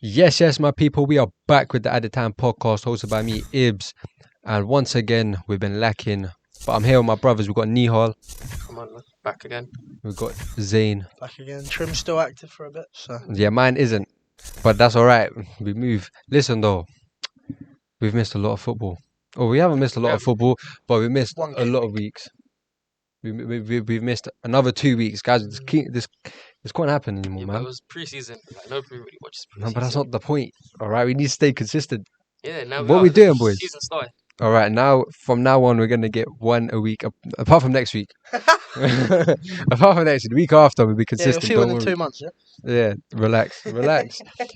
Yes, my people. We are back with the Added Time podcast hosted by me, Ibs. And once again, we've been lacking. But I'm here with my brothers. We've got Nihal. Come on, back again. We've got Zayn. Back again. Trim's still active for a bit, so. Yeah, mine isn't. But that's all right. We move. Listen, though. We've missed a lot of football. Oh, we haven't missed a lot of football, but we missed a lot of weeks. We've missed another 2 weeks. Guys, this can't happen anymore, man. It was pre-season. Like, nobody really watches pre-season. No, but that's not the point. All right, we need to stay consistent. Yeah, now what are we doing, boys? Season started. All right, from now on, we're going to get one a week, apart from next week. Apart from next week, the week after, we'll be consistent. Yeah, you'll feel in 2 months, yeah? Yeah, relax.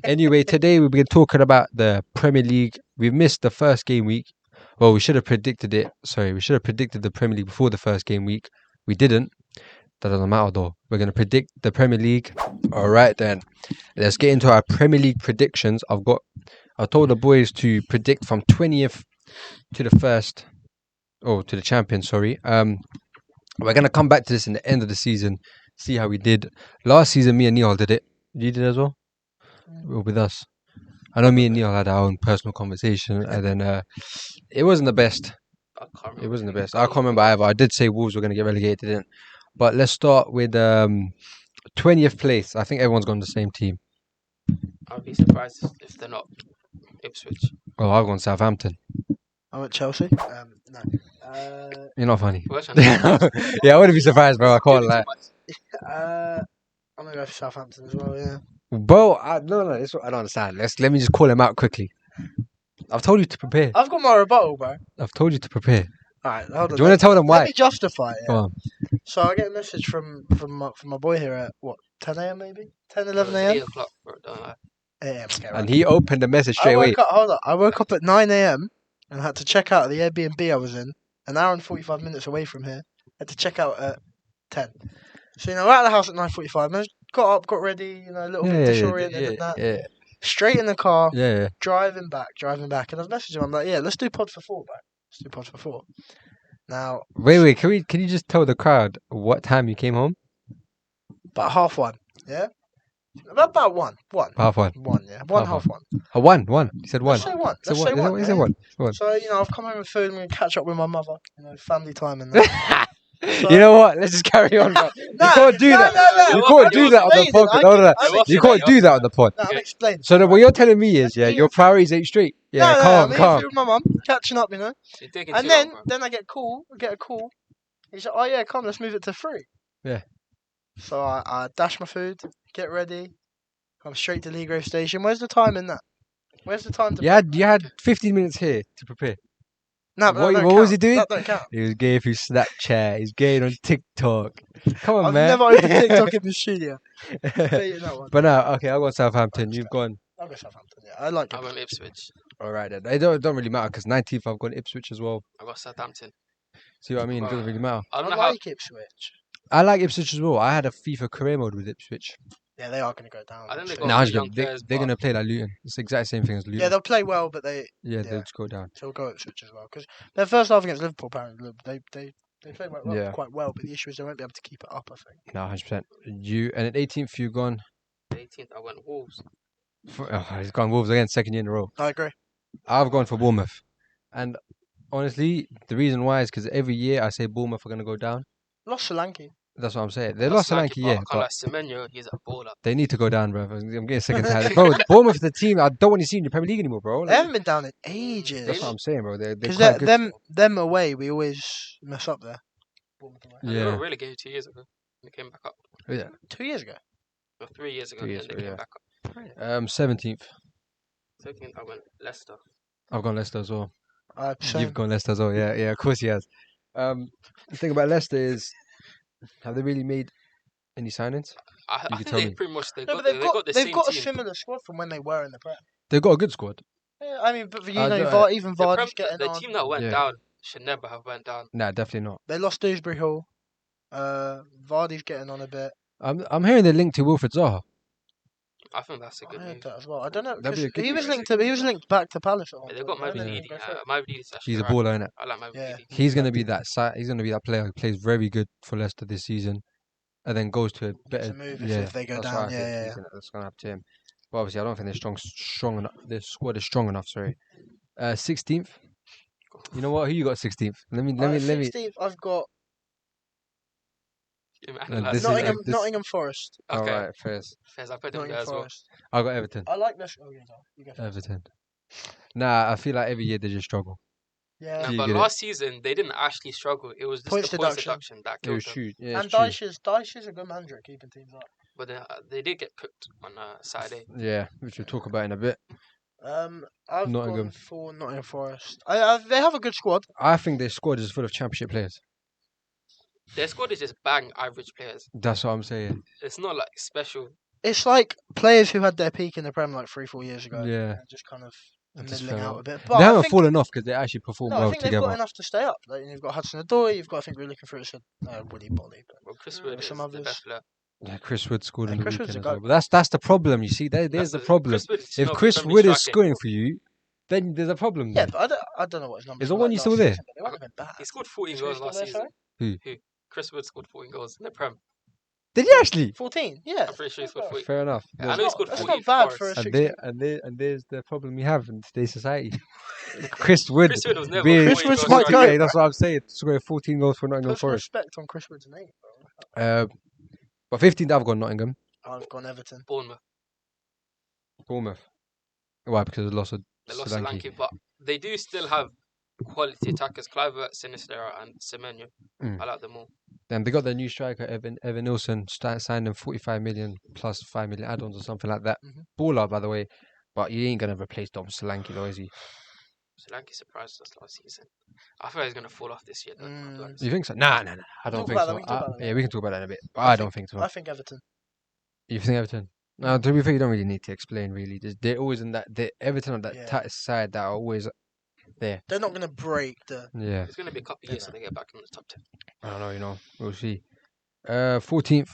Anyway, today we've been talking about the Premier League. We've missed the first game week. Well, we should have predicted it. Sorry, we should have predicted the Premier League before the first game week. We didn't. That doesn't matter, though. We're going to predict the Premier League. All right, then. Let's get into our Premier League predictions. I told the boys to predict from 20th to the first, to the champion, sorry. We're going to come back to this in the end of the season, see how we did. Last season, me and Neil did it. You did as well? With us. I know me and Neil had our own personal conversation, and then it wasn't the best. It wasn't the best. I can't remember either. I did say Wolves were going to get relegated, didn't. But let's start with 20th place. I think everyone's gone the same team. I'd be surprised if they're not Ipswich. Oh, I've gone Southampton. I went Chelsea. No. You're not funny. Yeah, I wouldn't be surprised, bro. I can't lie. I'm going to go for Southampton as well, yeah. Bro, I don't understand. Let me just call him out quickly. I've told you to prepare. I've got my rebuttal, bro. I've told you to prepare. Alright, hold on. Do you want to tell them why? Let me justify it. Go on. So I get a message from my boy here at, 10 a.m. maybe? 10, 11 a.m.? 8 o'clock, bro. Don't lie. A.m. Okay, right. And he opened the message straight away. I woke up at 9 a.m. and had to check out the Airbnb I was in, an hour and 45 minutes away from here. Had to check out at 10. So, we're out of the house at 9:45. I got up, got ready, a little bit disoriented and that. Yeah. Straight in the car, Yeah. driving back. And I was messaging him. I'm like, yeah, let's do pod for 4, bro. Let's do pod for 4. Now... Wait. Can you just tell the crowd what time you came home? About 1:30, yeah? About 1. 1. 1:30. 1, yeah. 1:30. 1. You said 1. Let's say 1. You said 1. So, I've come home with food. I'm going to catch up with my mother. Family time and that. So, you know what? Let's just carry on. Bro. You can't do that. You can't do that on the podcast. You can't do that on the pod. No, I'm explaining. So what you're telling me is, your priorities ain't straight. Yeah, calm. With my mum, catching up, And then I get a call. He said, oh yeah, come, let's move it to 3. Yeah. So I dash my food, get ready, come straight to Ligro Station. Where's the time in that? Where's the time to You had 15 minutes here to prepare. No, but what was he doing? That don't count. He was gay through Snapchat. He's gay on TikTok. Come on, I've man. never opened TikTok in the studio. But no, okay, I'll go Southampton. You've gone. I'll go Southampton, yeah. I like it. I went Ipswich. All right, then. It don't really matter because 19th I've gone Ipswich as well. I got Southampton. See what I mean? It doesn't really matter. I like Ipswich. I like Ipswich as well. I had a FIFA career mode with Ipswich. Yeah, they are going to go down. I think they're going to play like Luton. It's the exact same thing as Luton. Yeah, they'll play well, but they'll just go down. So we'll go Ipswich as well. Because their first half against Liverpool, apparently, they played quite well, but the issue is they won't be able to keep it up, I think. No, 100%. And at 18th, you've gone... 18th, I went Wolves. He's gone Wolves again, second year in a row. I agree. I've gone for Bournemouth. And honestly, the reason why is because every year I say Bournemouth are going to go down. Lost Solanke. That's what I'm saying. They lost Solanke, yeah. But Semenyo, he's a baller. They need to go down, bro. I'm getting sick and tired. Bro, Bournemouth is the team I don't want to see in the Premier League anymore, bro. They haven't been down in ages. That's what I'm saying, bro. Because them away, we always mess up there. Yeah. They were relegated 2 years ago. They came back up. Yeah. 2 years ago? Or 3 years ago. They came back up. 17th. 17th, I went Leicester. I've gone Leicester as well. Same. You've gone Leicester as well. Yeah, of course he has. The thing about Leicester is, have they really made any signings? I think they pretty much they've got a similar squad from when they were in the Prem. They've got a good squad. Yeah, I mean, but even Vardy's getting the on. team that went down should never have went down. Nah, definitely not. They lost Dewsbury Hall. Vardy's getting on a bit. I'm hearing they're linked to Wilfred Zaha. I think that's a good move. That as well. I don't know. He was linked back to Palace. They've got Mavididi. Mavididi's actually He's a baller, innit? I like Mavididi. Yeah. He's gonna be that player who plays very good for Leicester this season, and then goes to a better. If they go down. Yeah. That's gonna happen to him. But obviously, I don't think they're strong enough. Their squad is strong enough. Sorry. 16th. You know what? Who you got 16th? Let me. 16th, I've got This is Nottingham Forest. all Okay. right. First, Fairs, I put them there Nottingham as well. Forest. I got Everton. I like this. Oh, yeah, no, you go first. Everton. Nah, I feel like every year they just struggle. Yeah. No, Do you but get it? last season they didn't actually struggle. It was just Points the points deduction. deduction that It was killed them. true. Yeah, And it's true. Dyche is a good manager at keeping teams up. But they did get cooked on Saturday. Yeah, which we'll talk about in a bit. I've Nottingham. gone for Nottingham Forest. They have a good squad. I think their squad is full of championship players. Their squad is just bang average players. That's what I'm saying. It's not like special. It's like players who had their peak in the Prem like 3-4 years ago. Yeah. And just kind of It just middling fell out off. a bit. They But I haven't think, fallen off because they actually perform no, I well think they've got together. enough to stay up. Like, you've got Hudson-Odoi, you've got, I think we're looking for Willy Bolly. But Well, Chris There Wood were is some the others. best player. Yeah, Chris Wood scored in the Chris Wood's weekend a as goat. well. But that's the problem. You see, there's the problem. Chris Wood should If not be Chris Premier Wood is striking. scoring for you, then there's a problem yeah, there. but I don't know what his numbers Is the were one like you still last there? season, but they won't have been bad. He scored 14 Is he goals still last there, season. sorry? Who? Chris Wood scored 14 goals in the Prem. Did he actually? 14, yeah. I'm pretty sure he scored 14. Fair enough. Yeah, I know he scored That's 14 not bad for for a Forest. 16. And there's the problem you have in today's society. Chris Wood. Chris Wood was never being- 14 Wood's goals my striker. goat. That's what I'm saying. Scoring 14 goals for Nottingham Put some Forest. respect on Chris Wood's name, bro. But 15th, I've got Nottingham. I've gone Everton. Bournemouth. Bournemouth. Why? Because they lost to They lost Solanke. Solanke, but they do still have quality attackers. Clivert, Sinistera, and Semenyo. Mm. I like them all. And they got their new striker, Evan Nilsson, signed him 45 million plus 5 million add-ons or something like that. Mhm. Baller, by the way. But you ain't going to replace Dom Solanke, though, is he? Solanke surprised us last season. I thought he was going to fall off this year. Though, I'll be honest. You think so? Nah. I We don't talk think about so. that, we can talk about that. Yeah, we can talk about that in a bit. But I don't think so. I think Everton. You think Everton? No, to be fair, you don't really need to explain, really. They're always in that... Everton on that Yeah. tight side that are always there. They're not going to break the. Yeah. It's going to be a couple of years till they get back in the top 10. I don't know, We'll see. 14th.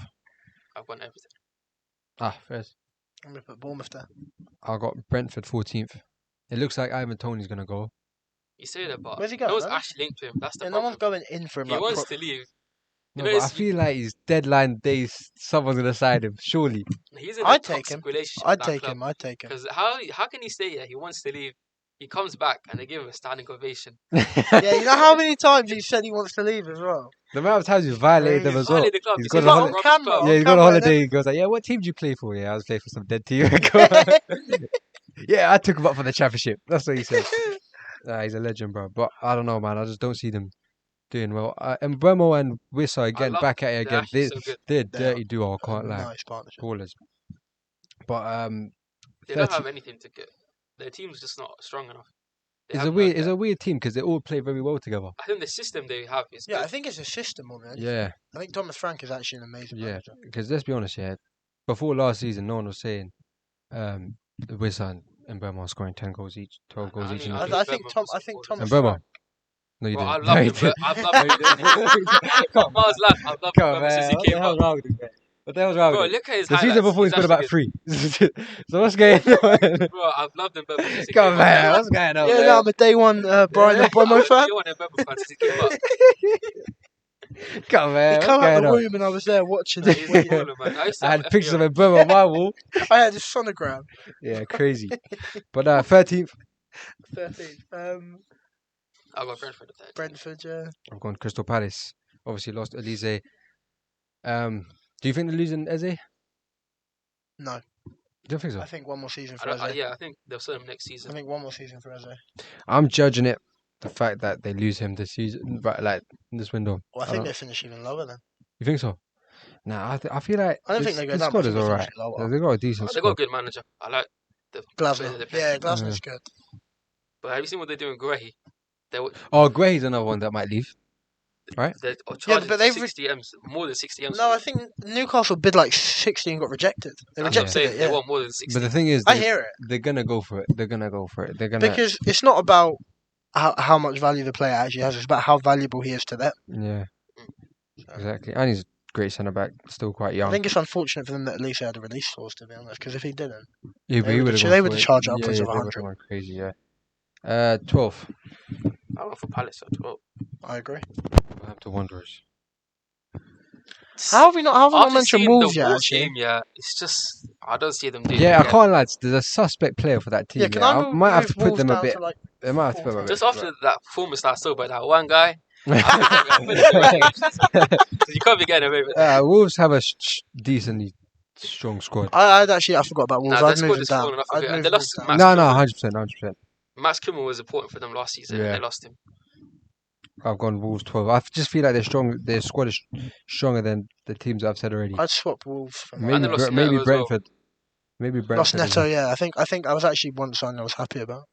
I've won everything. First. I'm going to put Bournemouth there. I got Brentford 14th. It looks like Ivan Toney's going to go. You say that, but Where's he going, no one's man? actually linked to him. That's the Yeah, no problem. one's going in for him. He like, wants to leave. No, know, but I it's- feel like his deadline days, someone's going to sign him, surely. He's in a I'd take toxic him. relationship I'd with that take club. him. I'd take him. Because how can he stay here? He wants to leave. He comes back and they give him a standing ovation. Yeah, you know how many times he said he wants to leave as well? The amount of times he's violated them He's as well. Violated the club. He's This got is a not holiday. a rubbish camera. club. Yeah, he's got a camera and holiday. He goes like, yeah, what team do you play for? Yeah, I was playing for some dead team. Yeah, I took him up for the championship. That's what he said. He's a legend, bro. But I don't know, man. I just don't see them doing well. And Bremo and Wissa again, love back at it them. They're again. actually so good. They're They dirty duo, I can't lie. Nice partnership. Ballers. But They don't 30 have anything to get. Their team's just not strong enough. They it's have a no weird, it's depth. a weird team because they all play very well together. I think the system they have is Yeah, I good. think it's a system more than anything. Yeah, I think Thomas Frank is actually an amazing yeah. manager. Because let's be honest, yeah. Before last season, no one was saying Wissa and Bremo are scoring 10 goals each, 12 goals I each. mean, in I the I think season. think Thomas Thomas And Frank. Bremo. No, you Bro, I didn't. love No, him, you but didn't. I've loved Miles Lapp. I've loved Come him on, since he what the came hell's up. wrong with this guy? What the hell's wrong Bro, with him? look at his The highlights. season before he scored about actually 3. So what's going on? good. Bro, I've loved him since he Come came up. on, what's going on? Yeah, man? no, I'm a day one Brian and Bremo fan. You want a Bebo fan since he came up. Come on, He what's came out going the on? room and I was there watching He's a it. baller, man. I used to I have had pictures of FPL. a Bremo on my wall. I had his sonogram. Yeah, crazy. But 13th, 13th. I got Brentford at 13. Brentford, yeah. I've gone Crystal Palace. Obviously lost Elise. Do you think they're losing Eze? No, Don't think so. I think one more season for I don't- Eze. yeah, I think they'll sell him next I season. think one more season for Eze. I'm judging it the fact that they lose him this season, but like in this window. Well, I I think don't- they finish even lower then. You think so? Nah, I feel like I don't this- think they go this down. squad but I is think they alright. finish lower. They got a decent They got a squad. good manager. I like the Glasner. the Yeah, pension. Glasner's good. But have you seen what they're doing, Guehi? Oh, Gray's another one that might leave. They're Yeah, charging but they've 60 M's, more than 60 M's. No, I think Newcastle bid like 60 and got rejected. They That's what I'm rejected saying. it, They yeah. want more than 60. But the thing is, I hear it. they're gonna go for it. They're gonna go for it. They're gonna. Because it's not about how much value the player actually has, it's about how valuable he is to them. Yeah. Exactly. And he's a great centre back, still quite young. I think it's unfortunate for them that at least they had a release clause, to be honest, because if he didn't, Yeah, but they he would would've have- gone they for would it. charge upwards of they would've 100. gone crazy, yeah. 12th, I went for Palace at 12. I agree. Wolverhampton Wanderers. How have we not After mentioned seeing Wolves the yet? Wolves Actually, game, yeah, it's just I don't see them doing Yeah, it I again. can't lie. There's a suspect player for that team. yeah. Can I I might have to move put Wolves them a down bit. to like? I might have to put them a bit. Just after that performance that I saw by that one guy, I put them so you can't be getting away with that. Wolves have a decently strong squad. I forgot about Wolves. Nah, their I'd move squad them is down. falling off a I'd bit. And move they Wolves lost down. Max No, Kimmel. 100%. Max Kimmel was important for them last season, and Yeah. they lost him. I've gone Wolves 12. I just feel like they're strong. Their squad is stronger than the teams I've said already. I'd swap Wolves for And Maybe they lost maybe Neto as well. Brentford. Maybe Brentford. lost as Neto. well. Yeah, I think I was actually one sign I was happy about.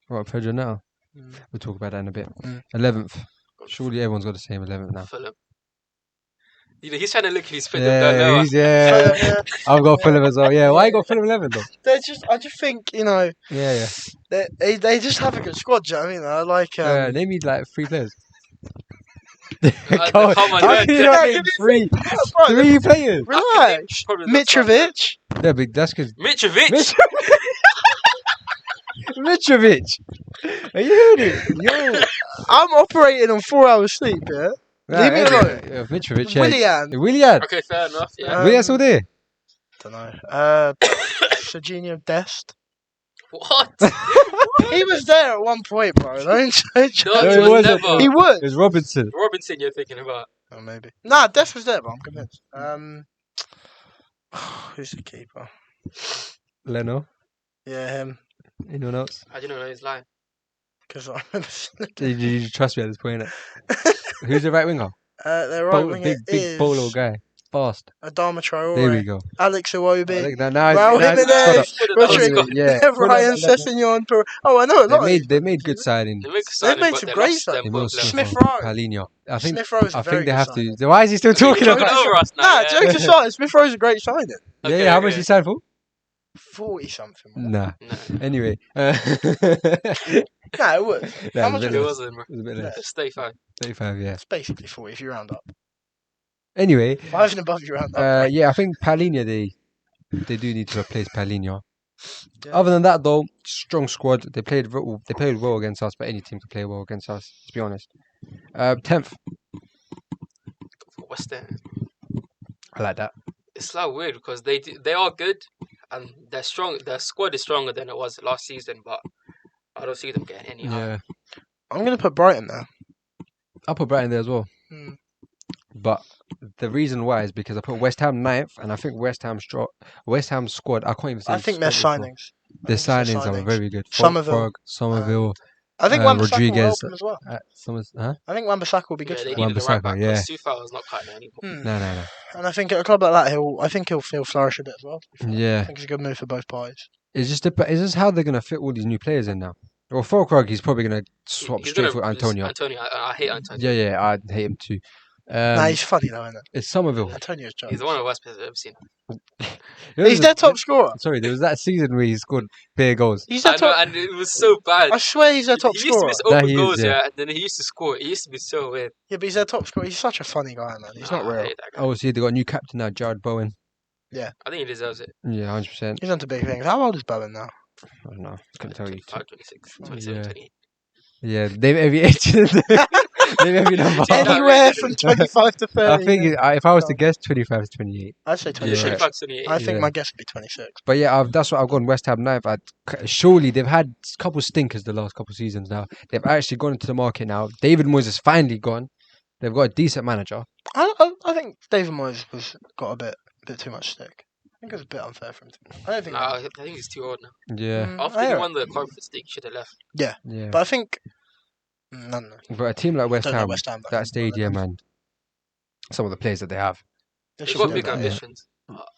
What, Pedro now? Mm. We'll talk about that in a bit. Mm. 11th. Surely everyone's got the same 11th now. Fulham. You know, he's trying to look if he's put them down lower. Yeah. I've got Fulham as well. Yeah, why you got Fulham 11 though? I just think Yeah. they just have a good squad. Do you know what I mean? I like. They need like 3 players. Come on, How man. can you not name 3 players? Relax. Probably the top Mitrovic. Yeah, but that's because Mitrovic. Mitrovic. Are you hearing it? Yo. I'm operating on 4 hours sleep. Yeah. Leave me alone. Mitrovic. Willian. Willian. Okay, fair enough. Yeah. Willian's still there. Don't know. Serginho Dest. What? He was there at one point, bro. Don't No, he he was wasn't. never. He was. It's Robinson. Robinson, you're thinking about. Oh, maybe. Nah, Dest was there, but I'm convinced. Who's the keeper? Leno. Yeah, him. Anyone else? I didn't know he's lying. Because I remember. You trust me at this point, innit? Who's the right winger? Their right winger big is bolo guy. Fast. Adama Traore. There we go. Alex Iwobi. Now, Raul Jimenez. Rodrigo. yeah. Ryan Sessegnon. Oh, I know a lot. They made good signings. They've made some great stuff. signings. Smith Rowe. Palinho. I think Smith Rowe's a I very think they good have signing. to. Why is he still talking Talking about? over us now. Nah, yeah. jokes aside, Smith Rowe's a great signing. Okay, How okay. much he signed for? 40 something. Nah. No, Anyway. Nah, it was. Nah, How it much was it a wasn't, bro. bit less. Yeah. Stay fine. 35, yeah. It's basically 40 if you round up. Anyway, 5 and above you round up. yeah, I think Palinho, they do need to replace Palinho. Yeah. Other than that, though, strong squad. They played well against us, but any team can play well against us, to be honest. 10th. West Ham. I like that. It's like weird because they are good and they're strong. Their squad is stronger than it was last season, but I don't see them getting any higher. Yeah. I'm going to put Brighton there. I'll put Brighton there as well. Hmm. But the reason why is because I put West Ham 9th, and I think West Ham squad, I can't even say I think their squad before. signings. Their signings are very good. Somerville. Somerville. I think Wan-Bissaka will Rodriguez. help them as well. Huh? I think Wan-Bissaka will be good Yeah, for they them. needed a right back. Wan-Bissaka, Because Sufal is not cutting it anymore. No. And I think at a club like that, he'll flourish a bit as well. I Yeah. think it's a good move for both parties. It's just how they're going to fit all these new players in now. Well, Fulkrug, he's probably going to swap He's straight gonna for Antonio. I hate Antonio. Yeah, I hate him too. Nah, he's funny though, isn't it? It's Somerville. Antonio's joke. He's one of the worst players I've ever seen. He's their top scorer. Sorry, there was that season where he scored bare goals. He's their I know, top. and it was so bad. I swear he's their top He used to scorer. miss open That he is, goals, yeah. yeah, and then he used to score. It used to be so weird. Yeah, but he's their top scorer. He's such a funny guy, man. He's not I real. hate that guy. Oh, see, they got a new captain now, Jared Bowen. I think he deserves it. Yeah, 100%. He's onto big things. How old is Bowen now? I don't know. Couldn't tell you. 25, 26, 27, Yeah. 28. Yeah, they've every age. They've every number. Anywhere from 25 to 30. I think if I was to guess, 25 to 28. I'd say 26. Yeah. 25, 28. I think Yeah. my guess would be 26. But yeah, that's what I've gone West Ham 9th. Surely they've had a couple stinkers the last couple seasons now. They've actually gone into the market now. David Moyes has finally gone. They've got a decent manager. I think David Moyes got a bit too much stick. I think it was a bit unfair for him. I don't think. Nah, I think he's too old now. Yeah. After I he hear won the Conference League, he should have left. Yeah. But I think. No. But a team like West Don't know Ham, West Ham, but I that think stadium and some of the players that they have. They They've should got do big that. ambitions.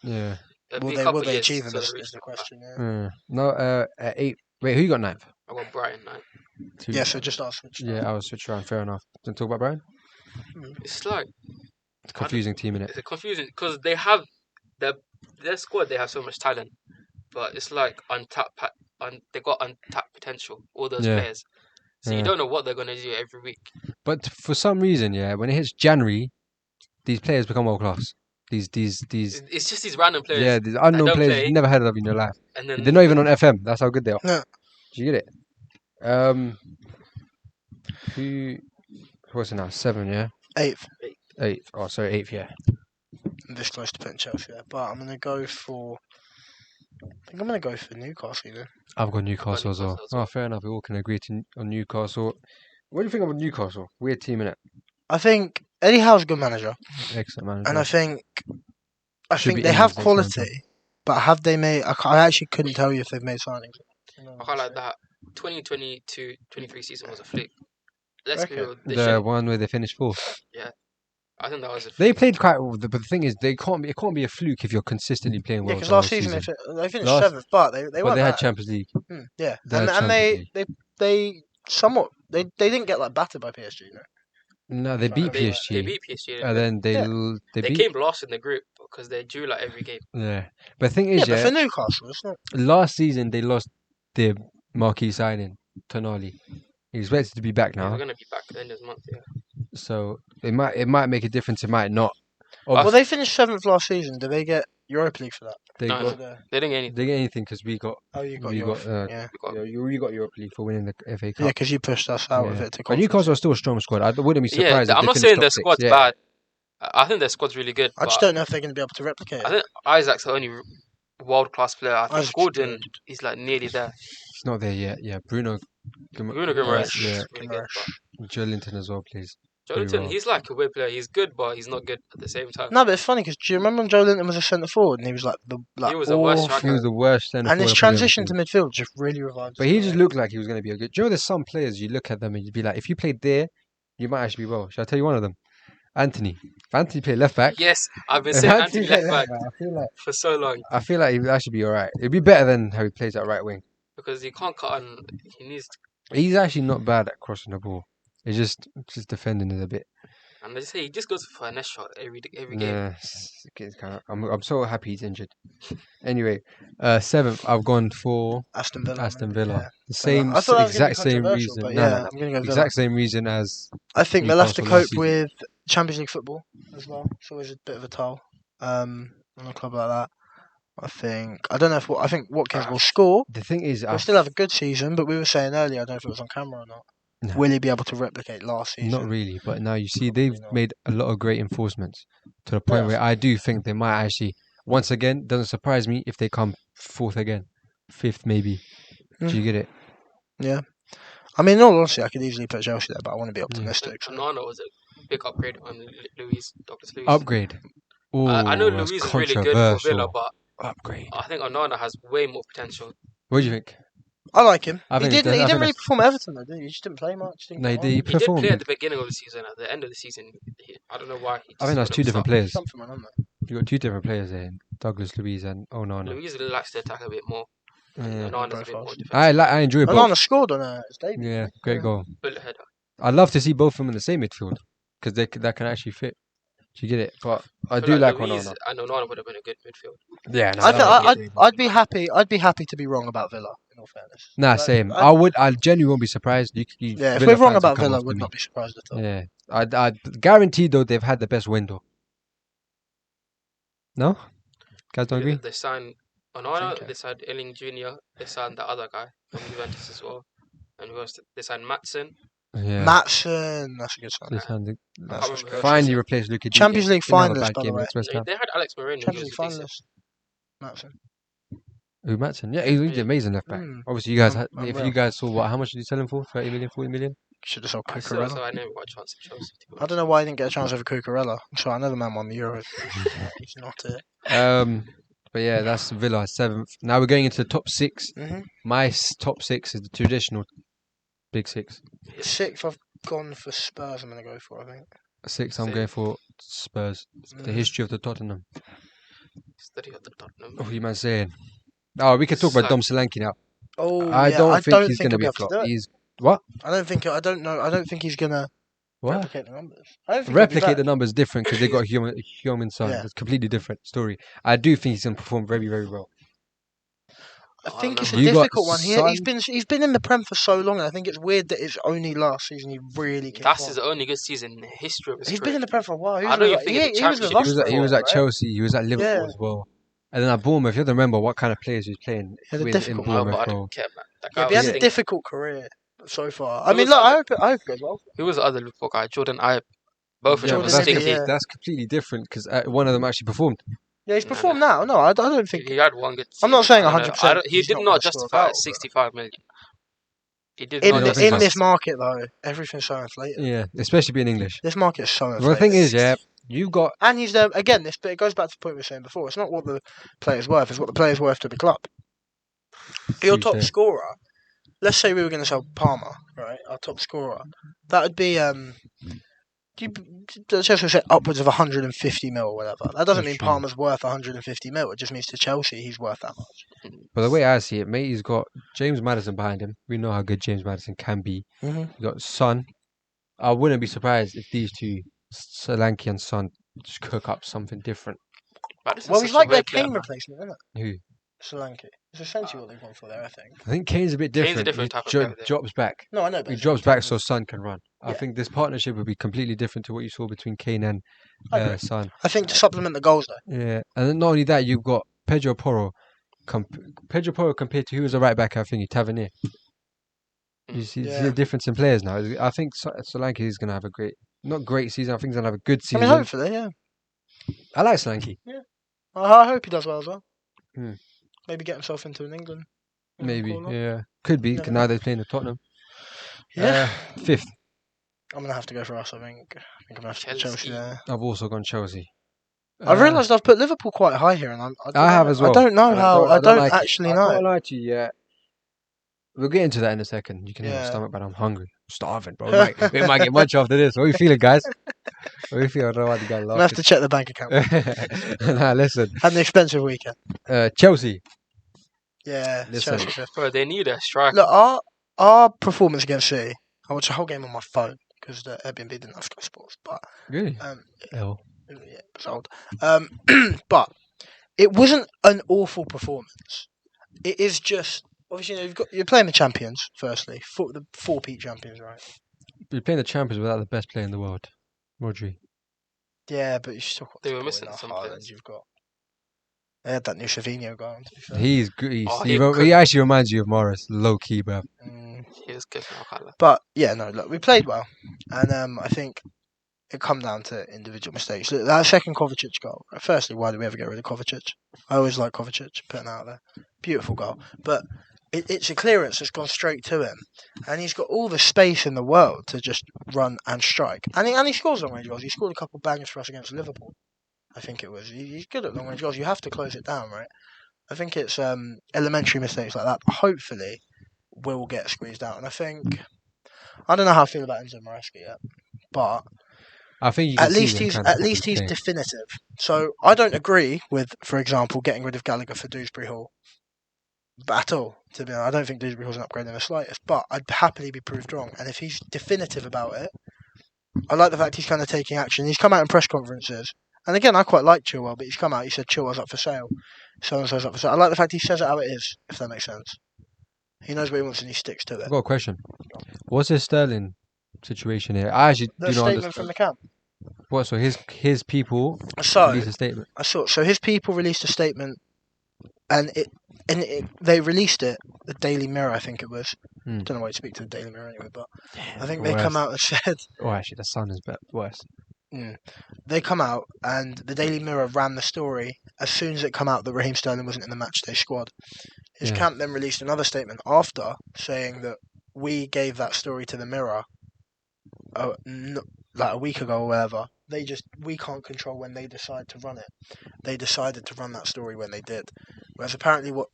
Yeah. It'll be a Will couple they years achieve so this they is the reach- question. Yeah. No, at 8. Wait, who you got 9th? I want Brighton now. Yeah. So just ask. Which Yeah, I was switch around. Fair enough. Don't talk about Brian. It's like It's a confusing team, innit? it's a confusing because they have their squad. They have so much talent, but it's like they got untapped potential. All those Yeah. players. So Yeah. you don't know what they're gonna do every week. But for some reason, yeah, when it hits January, these players become world class. These It's just these random players. yeah, these unknown don't players play. you've never heard of in your life. And then They're not even on FM. That's how good they are. Yeah. Do you get it? What's it now? 7, yeah. 8th. 8th. Oh, sorry, 8th. Yeah. this close to putting Chelsea there, but I'm gonna go for. I think I'm gonna go for Newcastle. Then. I've got Newcastle as well. Newcastle as well. Oh, fair enough. We all can agree on Newcastle. What do you think about Newcastle? Weird team, innit? I think Eddie Howe's a good manager, Excellent manager. and I think Should be they have England's next manager. quality, but have they made? I actually couldn't tell you if they've made signings. I can't like that. 2022-23 season was a flick. Let's be Okay. real. They The shouldn't- one where they finished fourth. I think that was a They flick. played quite well, but the thing is, it can't be a fluke if you're consistently playing Yeah, well. because the whole last season they finished Last- 7th, but they but weren't they had bad. Champions League. Yeah, They had and Champions they somewhat they didn't get like battered by PSG. You know? No, they beat They- PSG, They beat PSG. and then they They beat. came last in the group because they drew like every game. Yeah, but the thing Yeah, is, but for Newcastle, it's not. last season they lost their marquee signing, Tonali. He's expected to be back Yeah, we're now, gonna be back at the end of the month. Yeah. so it might make a difference. It might not. Well, they finished 7th last season. Did they get Europa League for that? They No, got They didn't get anything. they get anything because we got Oh, you got We Europa. got, yeah. We got- you got Europa League for winning the FA Cup. Yeah, because you pushed us out of Yeah. it to But conference. Newcastle are still a strong squad. I wouldn't be surprised. if I'm they not finished saying top their six. squad's Yeah. bad. I think their squad's really good. I just but don't know if they're going to be able to replicate I it. think Isaac's the only world class player. I think Isaac's Gordon, good. he's like nearly there. He's not there yet. Yeah, Bruno Bruno Guimaraes yeah, is really good. But Joe Linton as well, please. Jolinton, well. he's like a weird player. He's good, but he's not good at the same time. No, but it's funny because do you remember when Joe Linton was a centre forward and he was like He was the worst awful. striker. He was the worst centre And his forward I've ever transition seen. to midfield just really revived. But he just looked like he was going to be a good. Do you know, there's some players you look at them and you'd be like, if you played there, you might actually be well. Shall I tell you one of them? Anthony. If Anthony played left back. Yes, I've been if saying Anthony played left back for so long I feel like he would actually be alright. It'd be better than how he plays at right wing. because he can't cut on. He needs, He's actually not bad at crossing the ball. It's just defending it a bit. and they say he just goes for a finesse shot every game. Yeah, I'm so happy he's injured. Anyway, 7th, I've gone for Aston Villa. Aston Villa. Yeah. The same, I thought that was gonna be exact same controversial, reason. but No, yeah, no, no. I'm going to go Villa. Exact same reason as I think they'll have to Newcastle last cope with Champions League football as well. It's always a bit of a toll on a club like that. I don't know if I think Watkins will score. the thing is. He'll still have a good season, but we were saying earlier, I don't know if it was on camera or not. No. Will he be able to replicate last season? Not really, but now you see Probably they've not. made a lot of great enforcements to the point Yeah. where I do think they might actually, once again, doesn't surprise me if they come 4th again, 5th maybe. Do you get it? Yeah. I mean, in all honesty, I could easily put Chelsea there, but I want to be optimistic. so- Onana was a big upgrade on Douglas Luiz. Upgrade. Oh, I know that's Luiz is really good for Villa, controversial. but Upgrade. I think Onana has way more potential. What do you think? I like him. I He think didn't. I He think didn't really that's- perform at Everton though, did he? He just didn't play much. Didn't No, get on. he He did performed. play at the beginning of the season. At the end of the season, I don't know why. I think that's two different players. Something went on there. You got two different players there, Douglas Luiz and Onana. Luiz likes to attack a bit more. Yeah. Onana's a Both bit more fast. defensive. I enjoy both. Onana scored on his debut. Yeah, great goal. Bullet header. I'd love to see both of them in the same midfield because that can actually fit. Do you get it? But I do feel like Luiz Onana. and Onana would have been a good midfield. Yeah, no, I'd be happy. I'd be happy to be wrong about Villa. In all fairness. Nah, Like, same. I genuinely won't be surprised. Yeah, if Villa we're wrong fans will about come Villa, I after would me. not be surprised at all. Yeah, I guarantee though they've had the best window. No, guys don't agree. They signed I Onana. think, They signed Elling Jr. They signed the other guy from Juventus as well. And who else? They signed Matson. Yeah, Matson, that's a good sign. this hand That's That's good. finally replaced Luka. Champions League finalist, by the way. West Ham. They had Alex Moreno. Champions He League was decent. finalist. Matson. Who Matson? Yeah, he's Yeah. amazing left back. Mm. Obviously, you guys, I'm if real. you guys saw how much did you sell him for? 30 million, 40 million. Should have sold I saw Cucurella. I never got a chance at Chelsea. to be I don't know why he didn't get a chance over Cucurella. I'm sorry, I know the man won the Euros. He's not it. But yeah, that's Villa 7th. Now we're going into the top 6. Mm-hmm. My top 6 is the traditional big 6. Sixth, I've gone for Spurs. I'm going to go for. I think. 6, I'm Same. going for Spurs. The history of the Tottenham. Study of the Tottenham. What are you man saying? Oh, we can talk about So- Dom Solanke now. Oh, I yeah, don't think he's going to he'll be a able to flop. do it. He's what? I don't think. I don't know. I don't think he's going to What? replicate the numbers. I don't think he'll be Replicate the bad. numbers different because they got human son. Yeah. It's a completely different story. I do think he's going to perform very, very well. I think it's a You got difficult one. He's been in the Prem for so long, and I think it's weird that it's only last season he really kicked That's on. his only good season in the history of his He's career. been in the Prem for a while. He I was know with, you like, think he, it's he was with championship. us He was before, at right? Chelsea. He was at Liverpool Yeah. as well. And then at Bournemouth, you have to remember what kind of players he was playing He had a in difficult No, Bournemouth. but I bro. don't care, man. That Yeah, guy but he was had a stinking. difficult career so far. I He mean, was look, other- I hope it goes well. Who was the other Liverpool guy? Jordan Ibe. Both of Yeah, them but are Jordan that's, Ivey, stinky. yeah. that's completely different because one of them actually performed. Yeah, he's No, performed now. No, I don't think. He had one good I'm season. not saying I don't know. 100%. He he's did not not gonna score a justify it goal, at but 65 million. He did You not don't think in so? justify this market though, everything's so inflated. Yeah, especially being English. This market is so Well, inflated. the thing is, yeah, you got And he's there again. But it goes back to the point we were saying before. It's not what the player's worth; it's what the player's worth to the club. Your top Tuesday. scorer. Let's say we were going to sell Palmer, right? Our top scorer. That would be Chelsea will say upwards of 150 mil or whatever. That doesn't That's mean true. Palmer's worth 150 mil. It just means to Chelsea he's worth that much. But the way I see it, mate, he's got James Maddison behind him. We know how good James Maddison can be. Mm-hmm. You got Son. I wouldn't be surprised if these two, Solanke and Son, just cook up something different. Madison's Well, he's such a like their weird player, Kane man. replacement, isn't it? Who? Solanke. It's essentially what they've gone for there, I think. I think Kane's a bit different. Kane's a different He type of player, yeah. drops back. No, I know, but He it's drops in back terms so of- Son can run. I Yeah. think this partnership would be completely different to what you saw between Kane and I agree. Son. I think to supplement the goals, though. Yeah, and then not only that, you've got Pedro Porro. Pedro Porro compared to who was a right back, I think, Tavernier. You see Yeah. the difference in players now. I think Solanke is going to have a not great season. I think he's going to have a good I season. mean, hopefully, yeah. I like Solanke. I hope he does well as well. Hmm. Maybe get himself into an England. Maybe, call-up. yeah. Could be, Never because know. now they're playing at Tottenham. Yeah. Fifth. I'm going to have to go for us, I think. I think I'm going to have to put Chelsea Chelsea. there. I've also gone Chelsea. I've realised I've put Liverpool quite high here, and I have as well. I don't know how. I don't like it. actually I know. can't lie to you, yeah. We'll get into that in a second. You can hear my Yeah. stomach, but I'm hungry. I'm starving, bro. We might get much after this. What are you feeling, guys? What are you feeling? I don't know why the guy I'm going to have to check the bank account. Nah, listen. Had an expensive weekend. Chelsea. Yeah, Listen. Chelsea fifth. Bro, they need a striker. Look, our performance against City, I watched the whole game on my phone because the Airbnb didn't have Sky Sports, but Really? yeah, it was old. But it wasn't an awful performance. It is just obviously you're playing the champions firstly, the four-peat champions, right? You're playing the champions without the best player in the world, Rodri. Yeah, but you still got They to were go missing in our some Haaland players. You've got. They had that new Savinho guy on, to be fair. He's good. Oh, He actually reminds you of Morris, low key, bro. He was good now, Hala. But yeah, no, look, we played well, and I think it come down to individual mistakes. Look, that second Kovacic goal. Firstly, why did we ever get rid of Kovacic? I always like Kovacic, putting out there. Beautiful goal, but it's a clearance that's gone straight to him, and he's got all the space in the world to just run and strike. And he scores long range goals. He scored a couple of bangers for us against Liverpool. I think it was. He's good at long range goals. You have to close it down, right? I think it's elementary mistakes like that. Hopefully, will get squeezed out. And I think I don't know how I feel about Enzo Maresca yet, but I think you can at see least them he's kind of at least he's playing. definitive. So I don't agree with, for example, getting rid of Gallagher for Dewsbury Hall. At all, to be honest, I don't think Dewsbury Hall's an upgrade in the slightest. But I'd happily be proved wrong. And if he's definitive about it, I like the fact he's kind of taking action. He's come out in press conferences, and again, I quite like Chilwell, but he's come out. He said Chilwell's up for sale, so and so's up for sale. I like the fact he says it how it is, if that makes sense. He knows what he wants and he sticks to it. I've got a question. What's his Sterling situation here? I actually The do not statement understand. from the camp. What? So his people So released a statement. I saw. So his people released a statement, and they released it. The Daily Mirror, I think it was. Hmm. Don't know why you speak to the Daily Mirror anyway, but I think Worse. they come out and said Oh, actually, the Sun is worse. they come out and the Daily Mirror ran the story as soon as it come out that Raheem Sterling wasn't in the matchday squad. His Yeah. camp then released another statement after saying that we gave that story to the Mirror like a week ago or whatever. We can't control when they decide to run it. They decided to run that story when they did. Whereas apparently what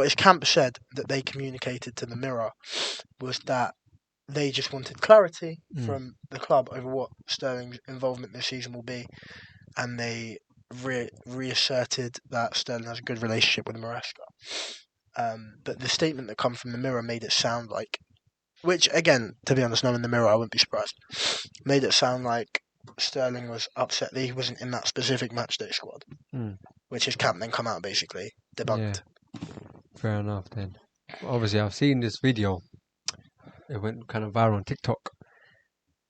his camp said that they communicated to the Mirror was that they just wanted clarity from the club over what Sterling's involvement this season will be, and they reasserted that Sterling has a good relationship with Maresca. But the statement that come from the Mirror made it sound like, which again, to be honest, knowing the Mirror, I wouldn't be surprised, made it sound like Sterling was upset that he wasn't in that specific matchday squad, which his camp then come out and basically debunked. Yeah. Fair enough then. Obviously, I've seen this video. It went kind of viral on TikTok.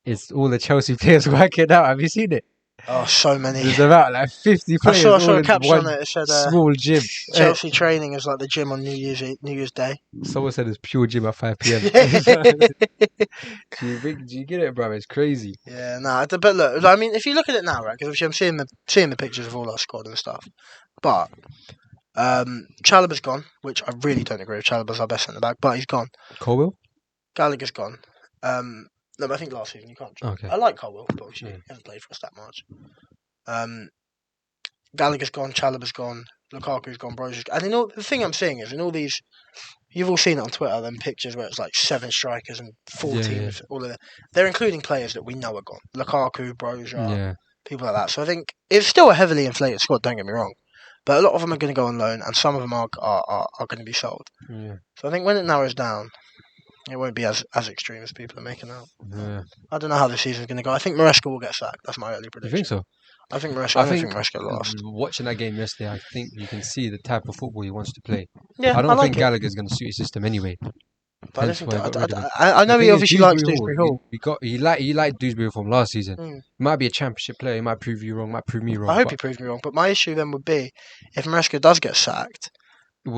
It's all the Chelsea players working out. Have you seen it? Oh, so many. There's about like 50 I players saw all a in caption on one it. It said small gym. Chelsea training is like the gym on New Year's Day. Someone said it's pure gym at 5 p.m. Do you get it, bro? It's crazy. Yeah, no, but look, I mean, if you look at it now, right? Because obviously I'm seeing the pictures of all our squad and stuff. But Chalobah's gone, which I really don't agree with. Chalobah's our best centre back, but he's gone. Colwell? Gallagher's gone. No, but I think last season you can't. Okay. I like Colwell, but obviously Yeah. he hasn't played for us that much. Gallagher's gone, Chalobah's gone, Lukaku's gone, Brozo's gone. And the thing I'm seeing is in all these, you've all seen it on Twitter, them pictures where it's like 7 strikers and 4 Yeah, teams, all of them. They're including players that we know are gone. Lukaku, Brozo, Yeah. people like that. So I think it's still a heavily inflated squad, don't get me wrong. But a lot of them are going to go on loan and some of them are going to be sold. Yeah. So I think when it narrows down, it won't be as extreme as people are making out. Yeah. I don't know how the season's going to go. I think Maresca will get sacked. That's my early You prediction. think so? I think Maresca. I I don't think think Maresca lost. Watching that game yesterday, I think you can see the type of football he wants to play. Yeah, I don't like think it. Gallagher's going to suit his system anyway. But I, Hence don't why think he got rid of him. I know The he thing is, obviously likes Dewsbury Dewsbury Hall. He liked Dewsbury from last season. Mm. He might be a championship player. He might prove you wrong. Might prove me wrong. I hope but he proves me wrong. But my issue then would be if Maresca does get sacked.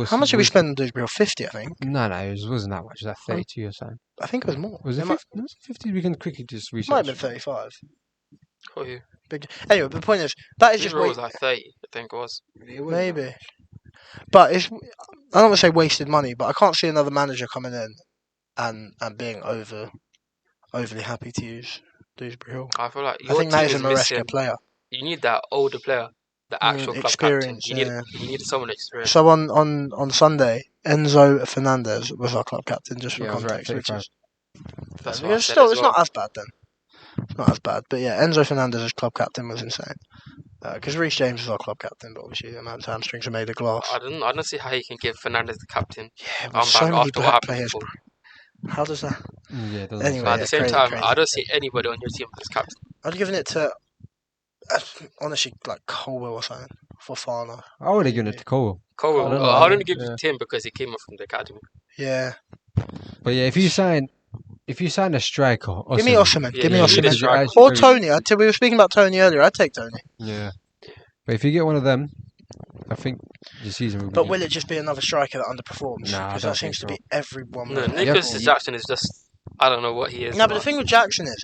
How much did we spend on Dewsbury Hall? 50, I think. No, it wasn't that much. It was like 32 or something. I think it was more. Was it 50? Was it 50? We can quickly just research. Might have been 35. Oh, yeah. Anyway, the point is that is just Dewsbury was like 30, I think it was. maybe. But it's I don't want to say wasted money, but I can't see another manager coming in and being overly happy to use Dewsbury Hall. I feel like I your think that is team a is Maresca missing. player. You need that older player, the actual club captain. Experience, yeah. You need someone experienced. So on Sunday, Enzo Fernandez was our club captain, just for Yeah, I was right, context, which 35. is That's what I said still as it's well. not as bad then. It's not as bad, but yeah, Enzo Fernandez as club captain was insane. Because Reece James was our club captain, but obviously the man's hamstrings are made of glass. I don't see how you can give Fernandez the captain. Yeah, I'm but so back many after what black happened players. before. How does that? Yeah, it doesn't Anyway, But at yeah, the same crazy, time, crazy. I don't see anybody on your team as captain. I'd given it to honestly like Colwell or something for Fana. I would have given it to Cole. Cole, I don't know. I'd only give Yeah. it to him because he came up from the academy. Yeah, But yeah, if you sign a striker, give me Osimhen. Yeah, Give me you need a Osimhen. striker. Or Tony. We were speaking about Tony earlier. I'd take Tony. Yeah. But if you get one of them, I think the season will be. But will it just be another striker that underperforms? Nah, I Because don't that think seems to so. be everyone. No, with it. Nicholas Yeah. Jackson is just, I don't know what he is. No, but the thing with Jackson is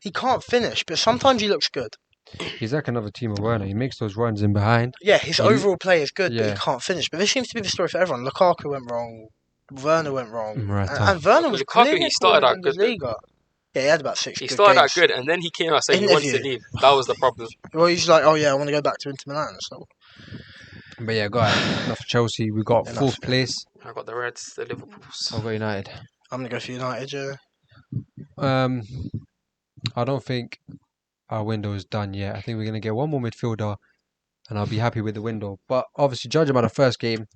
he can't finish, but sometimes he looks good. He's like another Timo Werner. He makes those runs in behind. Yeah, his overall play is good, but Yeah. he can't finish. But this seems to be the story for everyone. Lukaku went wrong. Werner went wrong. Morata. And Werner was Lukaku, he clinical started out in good, the Liga. Yeah, he had about 6 He good started out games. good, and then he came out saying he wanted to Interview. leave. That was the problem. Well, he's like, oh yeah, I want to go back to Inter Milan. So But yeah, got enough for Chelsea. We got Enough. fourth place. I got the Reds, the Liverpools. I've got United. I'm going to go for United, yeah. I don't think our window is done yet. I think we're going to get one more midfielder, and I'll be happy with the window. But obviously, judging by the first game,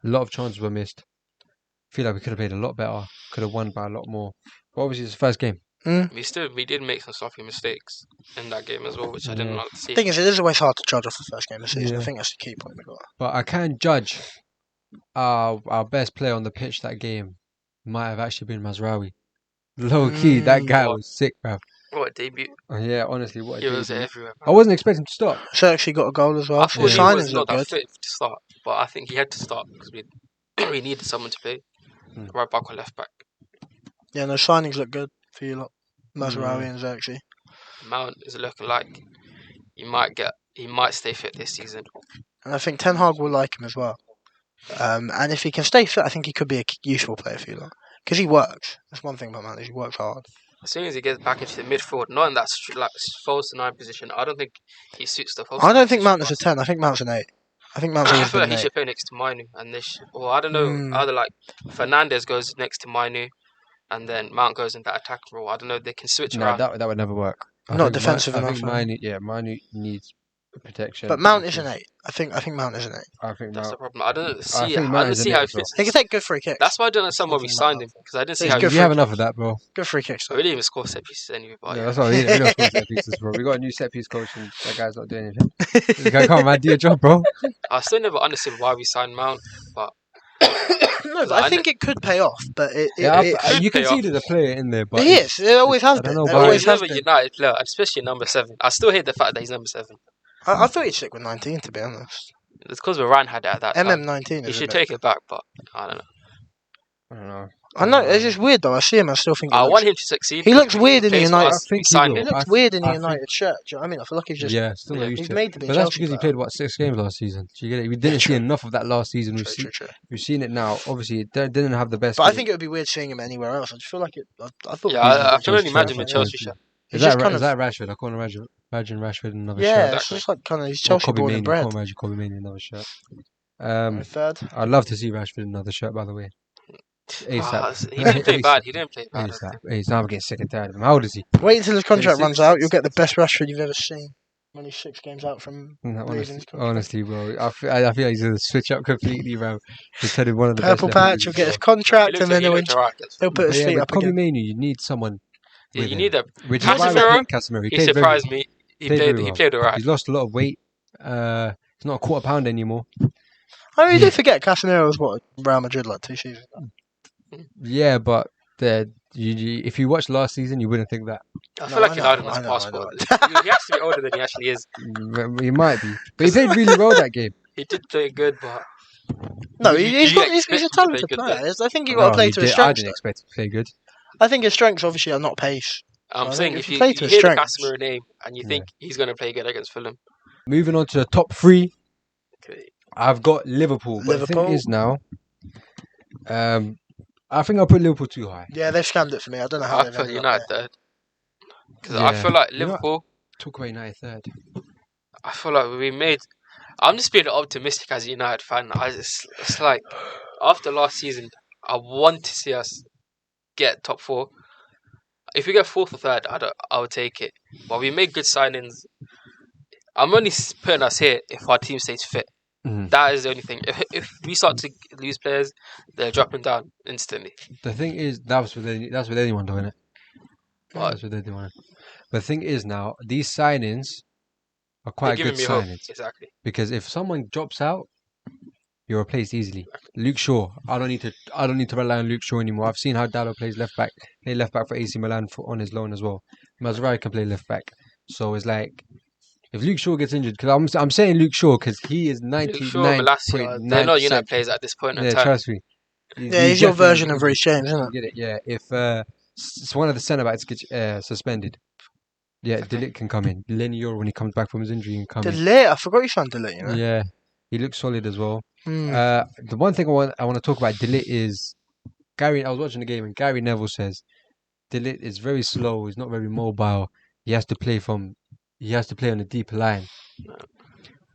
a lot of chances were missed. I feel like we could have played a lot better. Could have won by a lot more. But obviously, it's the first game. We did make some sloppy mistakes in that game as well, which I didn't Yeah. like to see. Thing is, it is always hard to judge off the first game of the season. Yeah. I think that's the key point we got. But I can judge our best player on the pitch that game might have actually been Mazraoui. Low key, that guy What? was sick, bruv. What a debut! Yeah, honestly, what a He was debut. everywhere. I wasn't expecting him to start. So actually got a goal as well. I So thought the he was signings not look that good. fit to start, but I think he had to start because we needed someone to play. Right back or left back. Yeah, no, signings look good for you lot. Mazraoui Mm. and Xerxes. Mount is looking like he might stay fit this season. And I think Ten Hag will like him as well. And if he can stay fit, I think he could be a useful player for you lot. Because he works. That's one thing about Mount, is he works hard. As soon as he gets back into the midfield, not in that false 9 position, I don't think he suits the false. I don't think 9 Mount is a position 10. I think Mount's an 8. I think Mount's I always feel been like an he 8. should play next to Manu, and or I don't know, either like Fernandez goes next to Manu, and then Mount goes in that attack role. I don't know. They can switch No, around. that would never work. I Not think defensive I enough, think huh? Manu needs protection. But Mount is an 8. I think Mount is an 8. I think That's the Mount. problem. I don't see. think I Mount don't is see an how eight it as well. fits. He can take good free kicks. That's why I don't understand why we Talking signed about him, because I didn't see He's how. good You for have a enough of that, bro. Good free kicks. We didn't even score set pieces anyway. But Yeah, yeah. that's what we need. We don't score set pieces, bro. We got a new set piece coach, and that guy's not doing anything. This guy can't man do your job, bro. I still never understood why we signed Mount, but No, but I think it could pay off. But it could you can pay see off. there's a player in there, but he is. It always has I don't been. know It why. always He's has never a been. United player, especially number 7. I still hate the fact that he's number 7. I thought he'd stick with 19, to be honest. It's because Varane had it at that time. MM19 He is a should bit... take it back, but I don't know. I don't know. I know, it's just weird though. I see him, I still think I he want looks... him to succeed. He looks weird in the plays for United... us, I we think signed he He him. will. looks weird in the I think- United shirt. Do you know what I mean? I feel like he's just... Yeah, still not Yeah. used He's to made it. to be a But that's Chelsea because he player. played 6 games last season. Do you get it? We didn't see true. enough of that last season. True. We've seen it now. Obviously, it didn't have the best. But I game. think it would be weird seeing him anywhere else. I just feel like it... I thought... Yeah, he was I a can bit only imagine with Chelsea. Chelsea shirt. He's Is that, just kind is of... that Rashford? I can't imagine Rashford in another Yeah, shirt. it's just like kind of... He's Or Chelsea Kobe born Mainoo. and bred. Can't imagine Kobe Mainoo in another shirt. Third. I'd love to see Rashford in another shirt, by the way. ASAP. He didn't play bad. He didn't play bad. ASAP. I'm getting sick and tired of him. How old is he? Wait until his contract 26? runs out. You'll get the best Rashford you've ever seen. When he's 6 games out from No, leaving his contract. honestly, bro, I feel like he's gonna switch up completely, bro. He's headed one of the Purple best left patch. He'll wingers, get his bro. contract and then he'll put his Yeah, feet but up Kobe again. Mainoo, you need someone. Yeah, with you him, need a. which is why we Casemiro, picked Casemiro. He played very surprised me. He played very played. He well. played alright. He's lost a lot of weight. He's not a quarter pound anymore. I mean, you do forget Casemiro was what Real Madrid like 2 seasons ago. Yeah, but if you watched last season, you wouldn't think that. I feel like he's older than I his know. passport. He has to be older than he actually is. He might be, but he played really well that game. He did play good, but No, You- he's you a expect him to talented play good player. I think you've No, got to play he to his I strengths. didn't expect him to play good. I think his strengths obviously are not pace. I'm I saying think if if you you play to his hear the strengths- Casemiro name and you think he's going to play good against Fulham, Moving on to the top 3, okay. I've got Liverpool. But the Liverpool. thing is now, I think I'll put Liverpool too high. Yeah, they've scammed it for me. I don't know how I they've put ended up United there. third. Because I Yeah. feel like You know what? Liverpool, Talk about United third. I feel like we made. I'm just being optimistic as a United fan. It's like after last season, I want to see us get top 4. If we get 4th or 3rd, I would take it. But we made good signings. I'm only putting us here if our team stays fit. Mhm. That is the only thing. If we start to lose players, they're dropping down instantly. The thing is, that's with anyone doing it. But That's with anyone. But the thing is now, these signings are they're quite giving good me hope. signings Exactly. because if someone drops out, you're replaced easily. Luke Shaw, I don't need to rely on Luke Shaw anymore. I've seen how Dallo plays left back. Played left back for AC Milan on his loan as well. Mazraoui can play left back. So it's like if Luke Shaw gets injured, because I'm saying Luke Shaw because he is Luke Shaw, Malacia, they're not United players at this point in Yeah, time. trust me. Yeah, he's your definitely- version of Reece James, isn't it? You get it? Yeah. If it's one of the centre backs gets suspended, yeah, Delict can come in. Lenny Yoro, when he comes back from his injury, can come in. Delay. I forgot you signed Delay, you know? Yeah, he looks solid as well. Hmm. The one thing I want to talk about Delict is Gary. I was watching the game and Gary Neville says Delict is very slow. He's not very mobile. He has to play on a deeper line.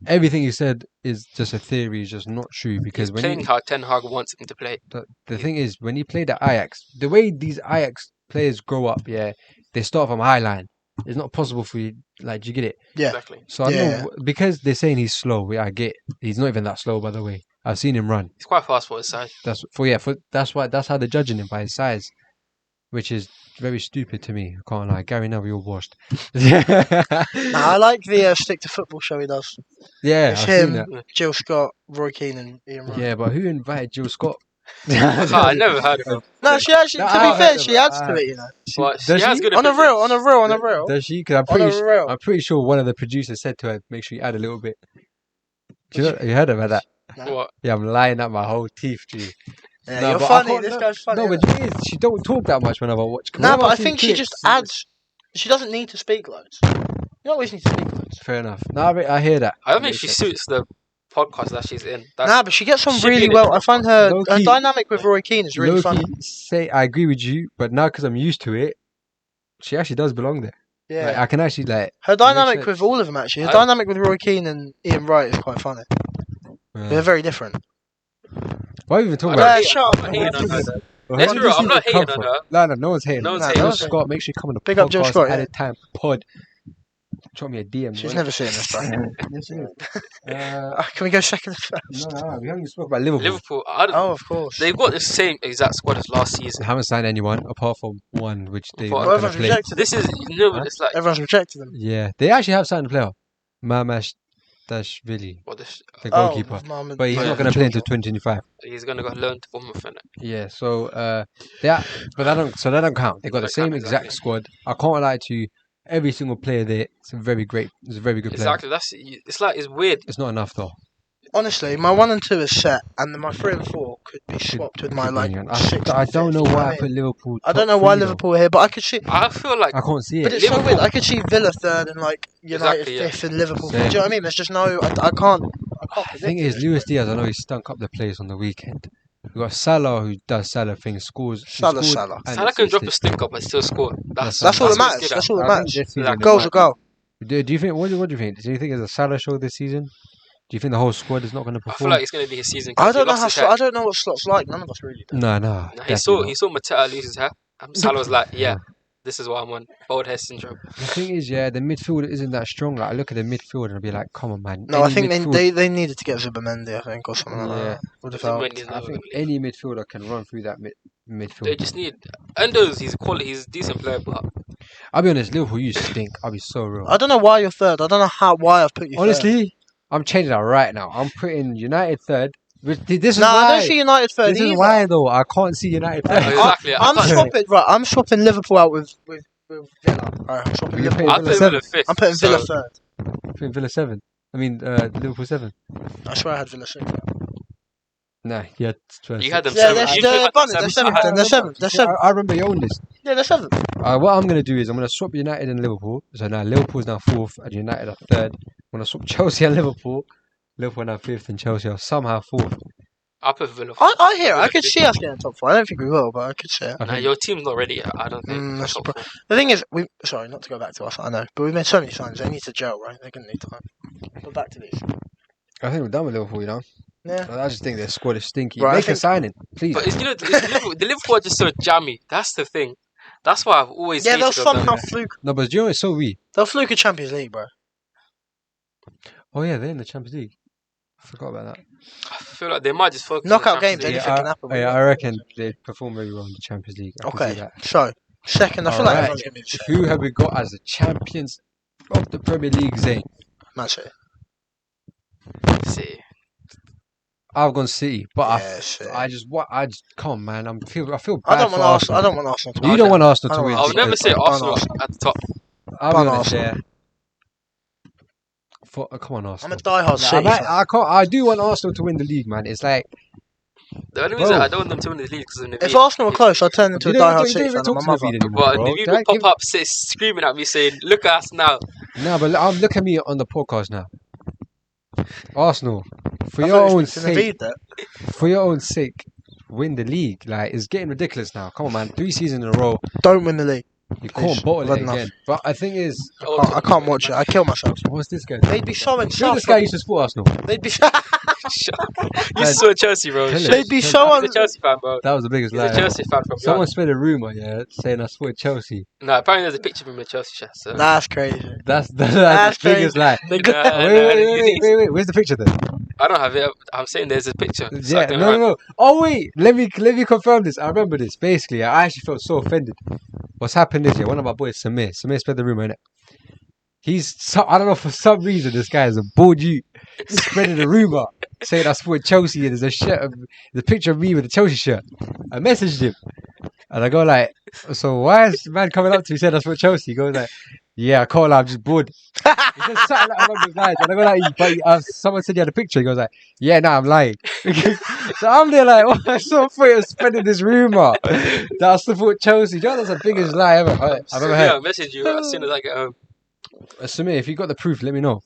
Everything he said is just a theory. It's just not true because He's when playing how Ten Hag wants him to play. the thing is, when he played at Ajax, the way these Ajax players grow up, yeah, they start from high line. It's not possible for you, like, do you get it? Yeah. Exactly. So I Yeah. know because they're saying he's slow. I get he's not even that slow, by the way. I've seen him run. He's quite fast for his size. That's how they're judging him, by his size, which is very stupid to me. I can't lie. Gary Neville, you're washed. Nah, I like the stick to football show he does. Yeah, It's I've him, seen that. Jill Scott, Roy Keane, and Ian Wright. Yeah, but who invited Jill Scott? I never heard of him. No, she actually, No, to I be fair, heard she of adds it. to it, you know. But Does she has she? good On a opinions. real. Does she? Because On a real. I'm pretty sure one of the producers said to her, "Make sure you add a little bit." Do you heard about that? What? Yeah, I'm lying up my whole teeth, G. Yeah, No, you're but I funny. can't- This no, guy's funny. No, but innit? the thing is, she don't talk that much whenever I watch. No, but I see think she clips, just adds. She doesn't need to speak loads. You don't always need to speak loads. Fair enough. No, I hear that. I don't think she suits the podcast that she's in. Nah, but she gets on Should be really in it. well. I find her Low-key- dynamic with Roy Keane is really Low-key funny. say I agree with you, but now because I'm used to it, she actually does belong there. Yeah. Like, I can actually like. Her dynamic sense. with all of them, actually. Her I- dynamic with Roy Keane and Ian Wright is quite funny. They're very different. Why are we even talking I about? Yeah, don't hate- shut up. I'm not hating on her, though. Well, Let's where be real, did I'm this not even hating come on from? her. No one's hating. No one's Nah, hating on Jill her. Scott, make sure you come on the Big up Jill podcast Scott, at yeah. a time pod. Drop me a DM. She's boy. never seen this, bro. Yes, she is. Can we go second first? No, we haven't spoke about Liverpool. Liverpool, I don't, Oh, of course. they've got the same exact squad as last They season. haven't signed anyone apart from one, which they Well, weren't going everyone's to play. rejected. This is, but it's like, Everyone's rejected them. Yeah, they actually have signed a player, Mamash Dashvili, Or the goalkeeper. Mohamed- But he's Oh, not yeah. going to play until 2025. he's gonna go loan to Bournemouth, innit? Yeah, so but that don't count. They got the Don't same count, exact exactly. squad. I can't lie to you. Every single player there, it's a very good player. Exactly. It's weird. It's not enough though. Honestly, my 1 and 2 is set, and then my 3 and 4 could be swapped with my Could like be anyone. 6 I and don't know 5th, you why I what put mean? Liverpool. I don't top know why three, though. Liverpool are here, but I could see. I feel like I can't see But it. it's so Liverpool- weird. I could see Villa third and like United Exactly, yeah. 5th and Liverpool. Same. 5th. Do you know what I mean? There's just no. I can't. The thing is, Luis Diaz, I know he stunk up the place on the weekend. We got Salah who does Salah things, scores. He Salah. scored and Salah can drop a assisted. stink up and still score. That's That's all that what's matters. good at. That's all that I think matters. this season Like, they Goal's might- a goal. Do you think? What do you think? Do you think it's a Salah show this season? Do you think the whole squad is not going to I feel perform? like it's gonna be his season. I 'cause he don't know lost how. his hair. I don't know what Slot's like. None of us really do. No. Nah, he definitely saw not. Mateta lose his hair. Salah was like, yeah, this is what I'm on. Bald head syndrome. The thing is, yeah, the midfield isn't that strong. Like I look at the midfield and I'll be like, come on, man. No, I Any think midfield- they needed to get Zubimendi, I think, or something like Yeah. that. Would have helped. Zubimendi's I not think gonna leave. any midfielder can run through that midfield. They just need Endo's. He's a decent player, but I'll be honest, Liverpool, you stink. I'll be so real. I don't know why you're third. I don't know why I've put you third. Honestly, I'm changing that right now. I'm putting United third. This is No, I why. don't see United third This either. is why though. I can't see United third. exactly. I'm I can't- swapping. Right, I'm swapping Liverpool out with Villa. Right, I'm swapping You're Liverpool. putting I'll Villa put seven. Villa fifth. I'm putting Villa so- third. Putting Villa 7. I mean, Liverpool 7. I swear I had Villa 6. Nah, yeah. You had them Yeah, seven. they're You put them bunny, they're seven. seventh. I had- They're seventh. They're seventh. I remember your own list. Yeah, they're seventh. What I'm going to do is I'm going to swap United and Liverpool. So now Liverpool's now 4th and United are 3rd. I'm going to swap Chelsea and Liverpool. Liverpool now 5th and Chelsea are somehow 4th. I'll put Villa. I hear it. I could see us getting top 4. I don't think we will, but I could see it. I Nah, think- your team's not ready yet. I don't think. That's Top the four. The thing is, sorry, not to go back to us, I know, but we've made so many signs. They need to gel, right? They're going to need time. But back to these. I think we're done with Liverpool, you know. Yeah. I just think their squad is stinky. Right, I Make a think- signing, please. But the Liverpool are just so jammy. That's the thing. That's why I've always Yeah, they'll hated them. somehow fluke. No, but do you know it's so weird? They'll fluke a Champions League, bro. Oh yeah, they're in the Champions League. I forgot about that. I feel like they might just focus. Knockout on the Champions games, League. anything can happen. I reckon they perform very well in the Champions League. I can see Okay, that. so second, I feel like Alright. everyone's going to be the Who have we got as the champions of the Premier League, Zane? Man City. See, I've gone City, but Yeah, City. I just come on, man. I feel bad I don't for want Arsenal. I don't want Arsenal to You win. don't want Arsenal I to don't win. want I'll never say Ban Arsenal Arsenal. at the top. I'll Ban be honest, Arsenal. yeah. Come on, I'm Arsenal. a diehard City fan. I can't. I do want Arsenal to win the league, man. It's like The only reason Bro. I don't want them to win the league because of the If Arsenal are close, I'll turn into a you don't diehard even City fan. talk I'm to a the feed mother. anymore, But bro. the people Don't pop give- up screaming at me saying, "Look at us now." No, but look at me on the podcast now. Arsenal, for I your thought you own was gonna sake, read that. for your own sake, win the league. Like it's getting ridiculous now. Come on, man. 3 seasons in a row, Don't win the league. you can't Please, bottle I've it had enough. again. But I think is, I can't watch it. I kill myself. what's this guy? They'd be so Sure, insulted. this guy used to support Arsenal. They'd be You saw Chelsea, bro. Tell Shit. it. they'd be so He's a Chelsea fan, bro. That was the biggest He's lie. a Chelsea fan from Someone young. spread a rumor, yeah, saying I supported Chelsea. No, apparently there's a picture of him in a Chelsea shirt. So. That's crazy. That's That's the biggest lie. They Nah, go- Wait. Where's the picture then? I don't have it. I'm saying there's a picture. So I Yeah, can no. Oh wait, let me confirm this. I remember this. Basically, I actually felt so offended. What's happened is, yeah, one of my boys, Samir spread the rumor, innit? I don't know, for some reason, this guy is a bored youth, spreading a rumor, saying I supported Chelsea, and there's a picture of me with a Chelsea shirt. I messaged him, and I go like, so why is the man coming up to me saying I support Chelsea? He goes like, yeah, I can't lie, I'm just bored. He said something like along those lines, and I go like, but someone said you had a picture. He goes like, yeah, no, I'm lying. So I'm there like, oh, I saw for spreading this rumor that I support Chelsea. Do you know that's the biggest lie I've ever heard? I'll message you as soon as I get home. Samir, if you got the proof, let me know.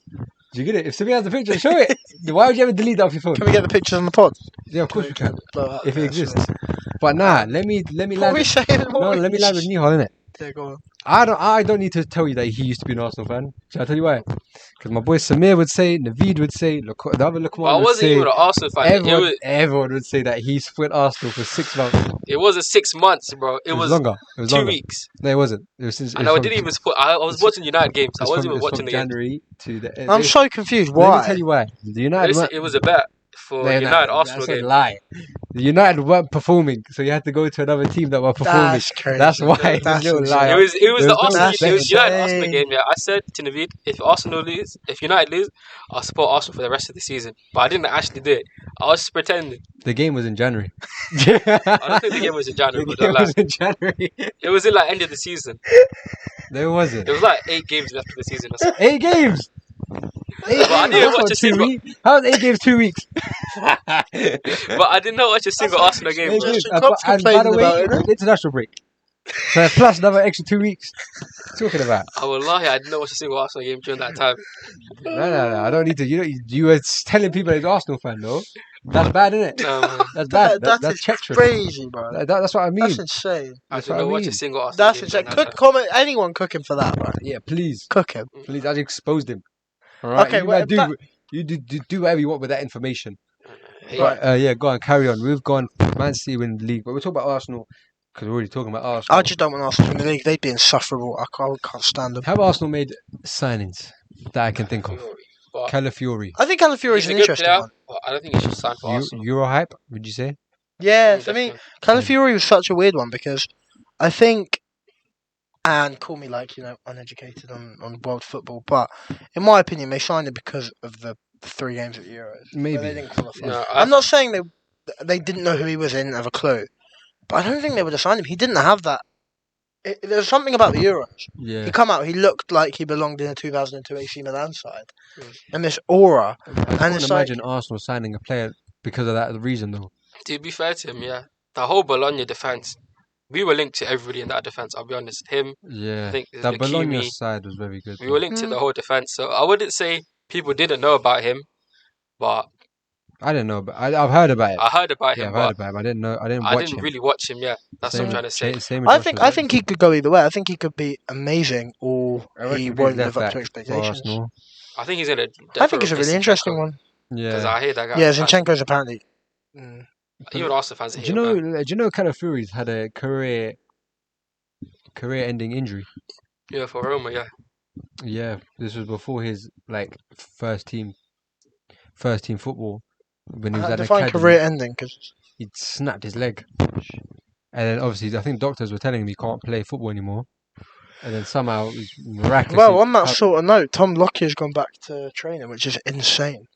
Do you get it? If Samir has the picture, show it. Why would you ever delete that off your phone? Can we get the pictures on the pod? Yeah, of course we can. Blow up. If it Yeah, exists. sure. But nah, let me What are land. we saying? No, let me land with Nihal, innit? Yeah, go on. I don't need to tell you that he used to be an Arsenal fan. Shall I tell you why? Because my boy Samir would say, Naveed would say, the other But I Lukman would wasn't say, even an Arsenal fan. everyone would say that he split Arsenal for 6 months. It wasn't 6 months, bro. It was longer. It was 2 longer. weeks. No, it wasn't. It was since. And I didn't even support. I was watching United games. I wasn't even watching the game. January to the end. I'm so confused. Let me Why? tell you why. The United. It was a bet. for No, United no, Arsenal that's a game. lie. The United weren't performing, so you had to go to another team that were performing. That's crazy. That's why No, he's a that's little insane. liar. It was There's the no Arsenal. That's It was United insane. Arsenal game. Yeah, I said to Naveed, if United lose, I'll support Arsenal for the rest of the season. But I didn't actually do it. I was just pretending. The game was in January. I don't think the game was in January. The But don't game lie. was in January. It was in like end of the season. There wasn't. There was like 8 games left of the season. Or something. 8 games. But I didn't watch a single. How was 8 games 2 weeks? But I didn't watch a single Arsenal game. 8 Bro. games. Klopp's And by the complaining way, about it, international break. So plus another extra 2 weeks. Talking about. I will lie. I didn't watch a single Arsenal game during that time. No. I don't need to. You were telling people he's Arsenal fan though. That's bad, isn't it? No, man. That's bad. That That's is treacherous. crazy, bro. That's what I mean. That's insane. I That's did what I not watch mean. a single Arsenal That's game. insane. during that Cook, comment anyone cooking for that, right? Yeah, please. Cook him. Please, I exposed him. All right. Okay, you well, might do whatever you want with that information. time. Hey, Right. Yeah. Go on. Carry on. We've gone Man City win the league, but we're talking about Arsenal because we're already talking about Arsenal. I just don't want Arsenal in the league. They'd be insufferable. I can't stand them. Have Arsenal made signings that I can think of? But Calafiori, I think Calafiori's he's a an good interesting player, one. but I don't think he should sign for Arsenal. Euro hype. Would you say? Yeah, Mm, for me, definitely. Calafiori was such a weird one because I think, and call me like, uneducated on world football, but in my opinion, they signed him because of the 3 games at the Euros. Maybe. But they didn't qualify. No, I'm not saying they didn't know who he was, they didn't have a clue. But I don't think they would have signed him. He didn't have that. There's something about the Euros. Yeah. He come out, he looked like he belonged in a 2002 AC Milan side. Mm. And this aura. I And can't it's imagine Arsenal signing a player because of that reason, though. To be fair to him, yeah, the whole Bologna defense, we were linked to everybody in that defense. I'll be honest. Him, Yeah. I think That Bologna Hakimi, side was very good. we were linked to the whole defense. So I wouldn't say people didn't know about him, but I didn't know, but I've heard about it. I heard about Yeah, him. I've heard but about him. I didn't know. I didn't I watch didn't him. really watch him. Yeah, that's what I'm trying to say. Same with Joshua I Zirkzee. think he could go either way. I think he could be amazing, or I reckon he he's won't left live up back to for expectations. Arsenal. I think he's gonna. I think it's a really interesting one. because Yeah. I hear that guy. Yeah, Zinchenko's apparently. Even Arsenal fans Do hate you him. know? man. Do you know Calafiori's had a career-ending injury? Yeah, for Roma. Yeah, Yeah, this was before his first team football when he was at the Define academy. career ending because He'd snapped his leg, and then obviously I think doctors were telling him he can't play football anymore. And then somehow he's miraculously. well, on that I sort of note, Tom Lockyer's gone back to training, which is insane.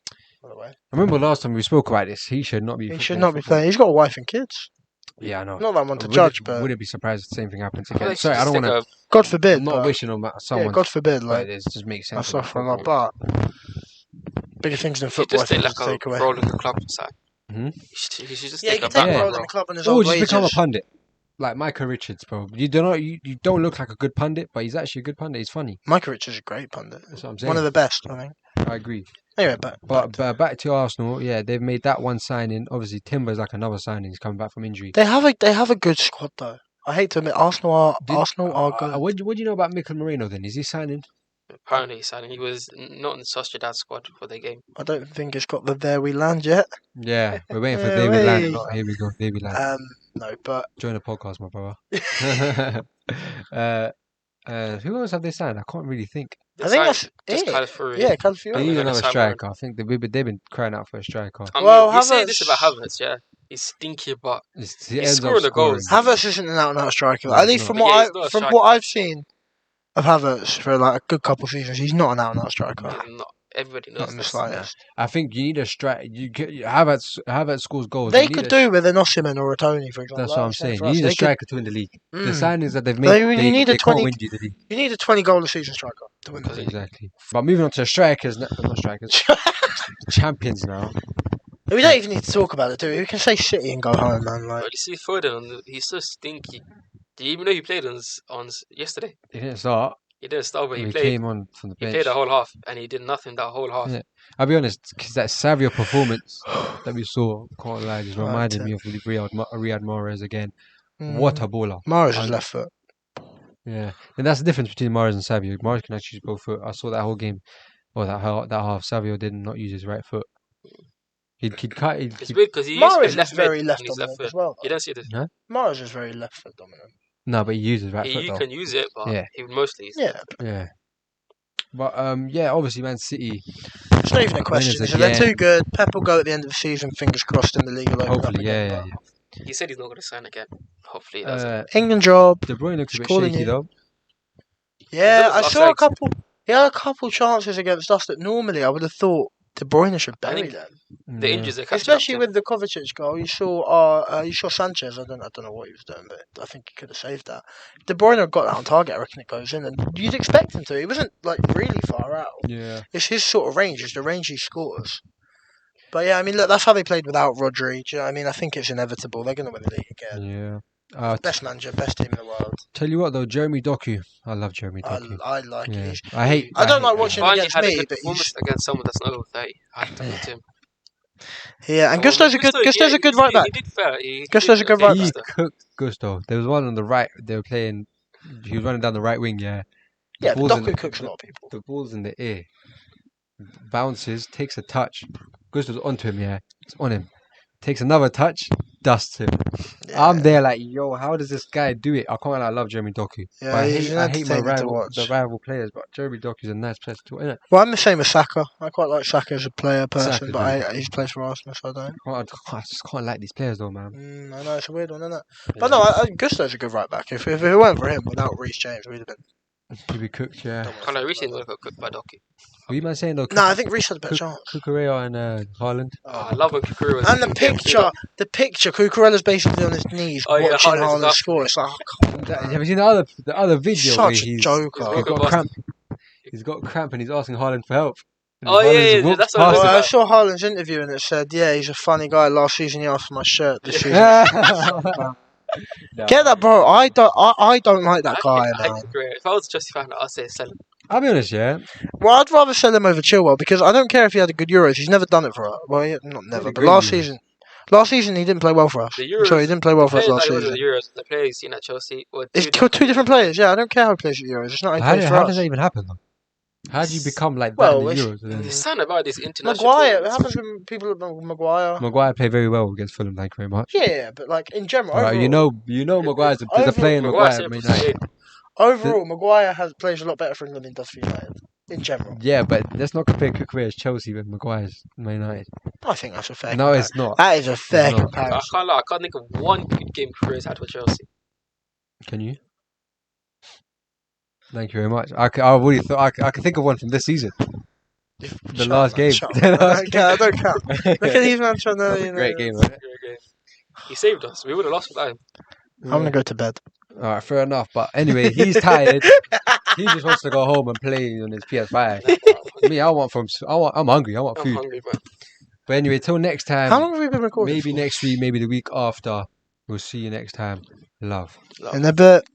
By the way, remember last time we spoke about this. He should not be. he should not be playing. He's got a wife and kids. Yeah, I know. Not that one to Would judge, it, but wouldn't be surprised if the same thing happens I feel again. like Sorry, I don't just want to. take God forbid. I'm not but- wishing on yeah, someone. God forbid. But Like it just makes I sense. suffer a lot, but bigger things than He should football. I just take think like to a take away. role in the club side. Hmm? He should just Yeah, he take a can take a background role in role. the club on his Or own just become a wages. pundit, like Micah Richards, bro. You don't look like a good pundit, but he's actually a good pundit. He's funny. Micah Richards is a great pundit. That's what I'm saying. One of the best, I think. I agree. Anyway, But back to Arsenal, yeah, they've made that one signing. Obviously, Timber's like another signing. He's coming back from injury. they have a good squad though. I hate to admit, Arsenal are good. What do you know about Mikel Moreno then? Is he signing? Apparently, he was not in the Sociedad squad for the game. I don't think it's got the there we land yet. Yeah, we're waiting for Yeah, David Land. wait. Oh, here we go, David Land. No, but Join the podcast, my brother. Who else have they signed? I can't really think. I think that's just it. Calafiori. Yeah, They Calafiori. need they're gonna another sign striker. I think they've been crying out for a striker. I mean, Well, we say this Havertz- about Havertz, yeah. He's stinky, but He He's ends up scoring the goals. Havertz isn't an out-and-out striker. No, At he's least not. from Yeah, he's not a from striker. what I've seen of Havertz for like a good couple of seasons, he's not an out-and-out striker. not everybody Not knows in the this. slightest. I think you need a strike. Havertz scores goals. They You need could a- do with an Osimhen or a Tony, for example. That's what I'm saying saying. for You us. need a They could- striker to win the league. The Mm. signings that they've made, They need a they 20 can't win you the league. You need a 20 goal a season striker to win the Because league. Exactly. But moving on to strikers, not strikers, champions now. We don't even need to talk about it, do we? We can say City and go home, man. Like, But you see Foden, he's so stinky. Do you even know he played on yesterday? He didn't start. He didn't start, but He he played. came on from the He bench. played a whole half, and he did nothing that whole half. Yeah. I'll be honest, because that Savio performance that we saw, can't lie, just reminded me of Riyad Mahrez again. What a baller. Mahrez is left foot. Yeah, and that's the difference between Mahrez and Savio. Mahrez can actually use both foot. I saw that whole game, or that half. Savio did not use his right foot. He'd cut. It's weird because he used to Mahrez be is left very mid left and he's dominant left as foot. well. You don't see this. Mahrez is very left foot dominant. No, but he uses right foot He though. can use it, but Yeah. he mostly. Yeah. Yeah. But yeah, obviously Man City It's not even a question. Is they're too good. Pep will go at the end of the season. Fingers crossed, in the league will open up Hopefully, again. yeah. He said he's not going to sign again. Hopefully he doesn't. England job. De Bruyne looks a Just bit calling shaky you. though. Yeah, I Last saw a legs. couple. He had a couple chances against us that normally I would have thought De Bruyne should bury think them. The Yeah. injuries are catching Especially up with the Kovacic goal, you saw Sanchez. I don't know what he was doing, but I think he could have saved that. De Bruyne got that on target. I reckon it goes in, and you'd expect him to. He wasn't like really far out. Yeah. It's his sort of range. It's the range he scores. But yeah, I mean, look, that's how they played without Rodri. Do you know what I mean? I think it's inevitable. They're going to win the league again. Yeah. Best manager, best team in the world. Tell you what though, Jeremy Doku. I love Jeremy Doku. I like Yeah. it. I don't like He watching finally against had me, a good but performance against someone that's not over 30. I have to put him. Yeah, and Well, Gusto's a good. Gusto's a good right back. He did fair. He Gusto's did a good okay right He back. Gusto. cooked Gusto. There was one on the right. They were playing. He was running down the right wing. Yeah. The Yeah, but ball's in Doku cooks a lot of people. The ball's in the air. Bounces, takes a touch. Gusto's onto him. Yeah, it's on him. Takes another touch, dusts him. Yeah. I'm there like, yo, how does this guy do it? I can't lie, I love Jeremy Doku. Yeah, But I he's hate an my entertainer to the watch. rival players, but Jeremy Doku's a nice player to watch. Well, I'm the same as Saka. I quite like Saka as a player person, Saka's but he plays for Arsenal, so I don't. I just can't like these players though, man. I know it's a weird one, isn't it? But no, Gusto's a good right back. If it weren't for him, without Reece James, we'd have been. He'd be cooked, yeah. Can't lie, recently got cooked by Doki. What you man saying though? No, I think Reece had a better chance. Kukurea and Haaland. Oh, I love when Kukuru was. And the picture, Cucurella's basically on his knees Oh, yeah, watching Haaland's Haaland laughing. score. It's like, Have you seen the other video where such a he's joker. he's got Bastard. cramp? He's got cramp and he's asking Haaland for help. And Oh, Haaland's yeah, walked that's what I past was Well, him. I saw Haaland's interview and it said, yeah, he's a funny guy. Last season he asked for my shirt. This season. No. Get that, bro. I don't like that guy, I hate man. Kukuru. If I was a Chelsea fan, I'd say sell him. I'll be honest, yeah. Well, I'd rather sell him over Chilwell because I don't care if he had a good Euros. He's never done it for us. Well, not never, but great last Euros. season he didn't play well for us. The I'm sorry, he didn't play well for us players last that were season. the Euros, the players you've seen at Chelsea were It's two different players. Yeah, I don't care how he plays at Euros. It's not how he plays for How us. does that even happen though? How do you become like that Well, in the it's- Euros? And then There's something about this international. Maguire. It tournaments. happens with people like Maguire. Maguire played very well against Fulham. Thank you very much. Yeah, but like in general, Right, overall, you know, Maguire's there's a Overall, player in Maguire's Maguire. simple to say. overall, Maguire plays a lot better for England than he does for United. In general, Yeah, but let's not compare Kukurea's Chelsea with Maguire's Man United. I think that's a fair. No, it's not. That is a fair not. I comparison. can't lie. I can't think of one good game Kukuru's had for Chelsea. Can you? Thank you very much. I already thought I can think of one from this season. The last game. The last I don't count. Look at these man trying That to. was a great game, right? He saved us. We would have lost without him. I'm gonna go to bed. All right, fair enough. But anyway, he's tired. He just wants to go home and play on his PS5. Me, I'm hungry. I want I'm food. hungry, man. But anyway, till next time. How long have we been recording? Maybe for? next week, maybe the week after. We'll see you next time. Love. In a bit.